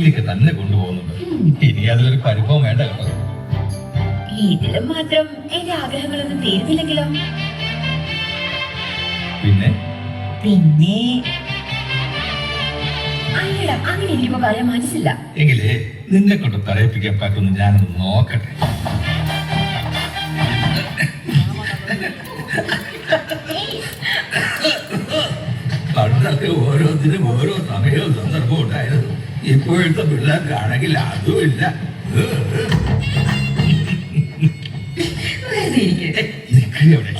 ഭാവിയിലേക്ക് തന്നെ കൊണ്ടുപോകുന്നുണ്ട്. ഇനി അതിലൊരു പരിഭവം വേണ്ട കേട്ടോ. ഇതിലും മാത്രം എന്റെ ആഗ്രഹങ്ങളൊന്നും തീരുന്നില്ലെങ്കിലോ? പിന്നെ അല്ലടാ, അങ്ങനെ എനിക്കിപ്പോ പറയാൻ മനസ്സില്ല. എങ്കിലേ നിന്നെ കൊണ്ട് പറയിപ്പിക്കാൻ പറ്റുമെന്ന് ഞാനൊന്ന് നോക്കട്ടെ. പണ്ടൊക്കെ ഓരോന്നിനും ഓരോ സമയവും സന്ദർഭവും ഉണ്ടായിരുന്നു. ഇപ്പോഴത്തെ പിള്ളേർക്കാണെങ്കിൽ അതുമില്ല. നിൽക്കുകയാണ്.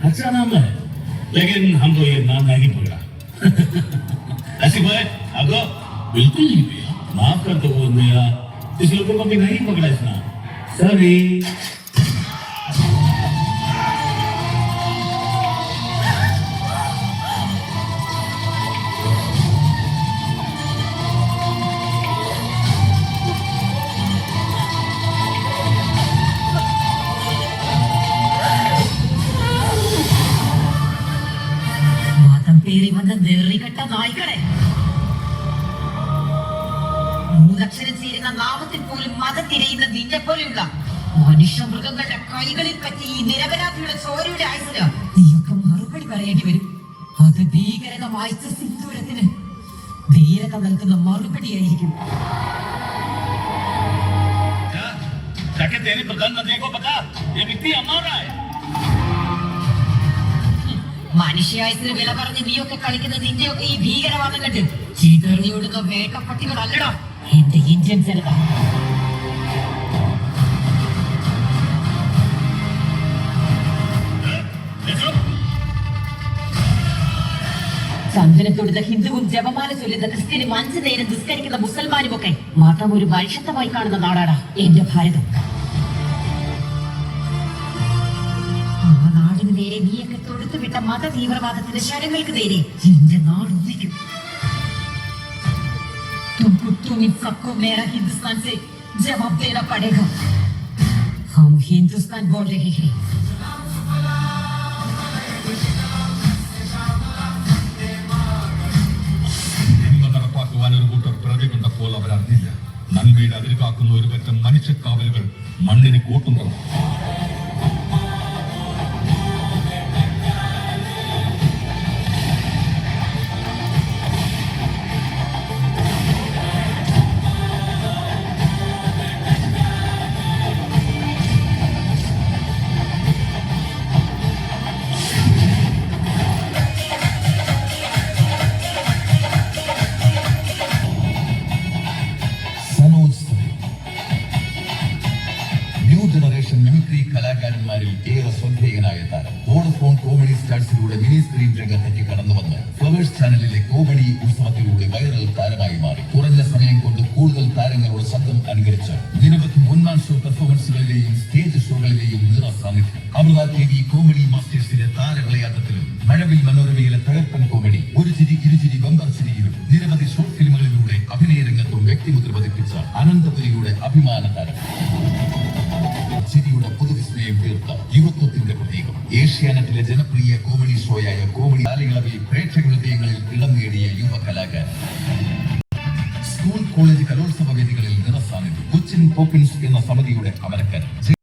अच्छा नाम है, लेकिन हमको ये नाम नहीं पकड़ा। ऐसी बात आपको बिल्कुल नहीं भैया, माफ कर दो भैया, इस लोगों को भी नहीं पकड़ा इस नाम। सॉरी। മൂന്നക്ഷരം ചേരുന്ന നാമത്തിൽ പോലും മതം തിരയുന്ന നിന്നെ പോലെയുള്ള മനുഷ്യ മൃഗങ്ങളുടെ കൈകളിൽ പറ്റി ഈ നിരപരാധിയുടെ ചോരയുടെ ആയുസിന് നീയൊക്കെ മറുപടി പറയേണ്ടി വരും. അത് ഭീകരത വായിച്ച സിന്ദൂരത്തിന് ധീരത നൽകുന്ന മറുപടിയായിരിക്കും. മനുഷ്യായുസിന് വില പറഞ്ഞ് നീയൊക്കെ കളിക്കുന്ന നിന്റെയൊക്കെ ഈ ഭീകരവാദം കണ്ട് ചീതെറിയോടുന്ന വേട്ടപ്പട്ടികളല്ലടാ എന്റെ ഇന്ത്യൻ ജനത. ചന്ദനത്തൊടുന്ന ഹിന്ദുവും ജപമാല ചൊല്ലുന്ന ക്രിസ്ത്യനും 5 നേരം നിസ്കരിക്കുന്ന മുസൽമാനും ഒക്കെ മതം ഒരു മനുഷ്യത്വമായി കാണുന്ന നാടാടാ എന്റെ ഭാരതം. ആ നാടിന് നേരെ നീയൊക്കെ തൊടുത്തുവിട്ട മത തീവ്രവാദത്തിന്റെ ശരങ്ങൾക്ക് നേരെ എന്റെ നാട് ഒന്നിക്കും. तुम इन सबको मेरा हिंदुस्तान से जवाब देना पड़ेगा. हम हिंदुस्तान बोल रहे हैं. നടപ്പാക്കുവാൻ ഒരു കൂട്ടർ പിറകെ കൊണ്ടപ്പോൾ അവരറിഞ്ഞില്ല. നന്മയുടെ അതിര് കാക്കുന്ന ഒരു പറ്റം മനുഷ്യക്കാവലുകൾ മണ്ണിന് കൂട്ടുന്നു. മിമിക്രി കലാകാരന്മാരിൽ ഏറെ ശ്രദ്ധേയനായ താരം വോഡഫോൺ കോമഡി സ്റ്റാർസിലൂടെ മിനി സ്ക്രീൻ രംഗത്തേക്ക് കടന്നു വന്ന് ഫ്ലവേഴ്സ് ചാനലിലെ കോമഡി ഉത്സവത്തിലൂടെ വൈറൽ താരമായി മാറി. കുറഞ്ഞ സമയം കൊണ്ട് കൂടുതൽ താരങ്ങളുടെ ശബ്ദം അനുകരിച്ച് നിരവധി ഒന്നാം ഷോ പെർഫോമൻസുകളിലെയും സ്റ്റേജ് ഷോകളിലെയും നിറ സാന്നിധ്യം. അമൃത TV കോമഡി മാസ്റ്റേഴ്സിലെ താരവിളയാട്ടത്തിലും മഴവിൽ മനോരമയിലെ തകർപ്പൻ കോമഡി ഒരു ചിരി ഇരുചിരി ബമ്പർ ചിരിയിലും നിരവധി ഷോർട്ട് ഫിലിമുകളിലൂടെ അഭിനയ രംഗത്തും വ്യക്തിമുദ്ര പതിപ്പിച്ച അനന്തപുരിയുടെ അഭിമാന താരം. ചിരിയുടെ പുതുവിസ്മയം തീർത്ത യുവത്വത്തിന്റെ പ്രതീകം. ഏഷ്യാനെറ്റിലെ ജനപ്രിയ കോമഡി ഷോയായ കോമഡി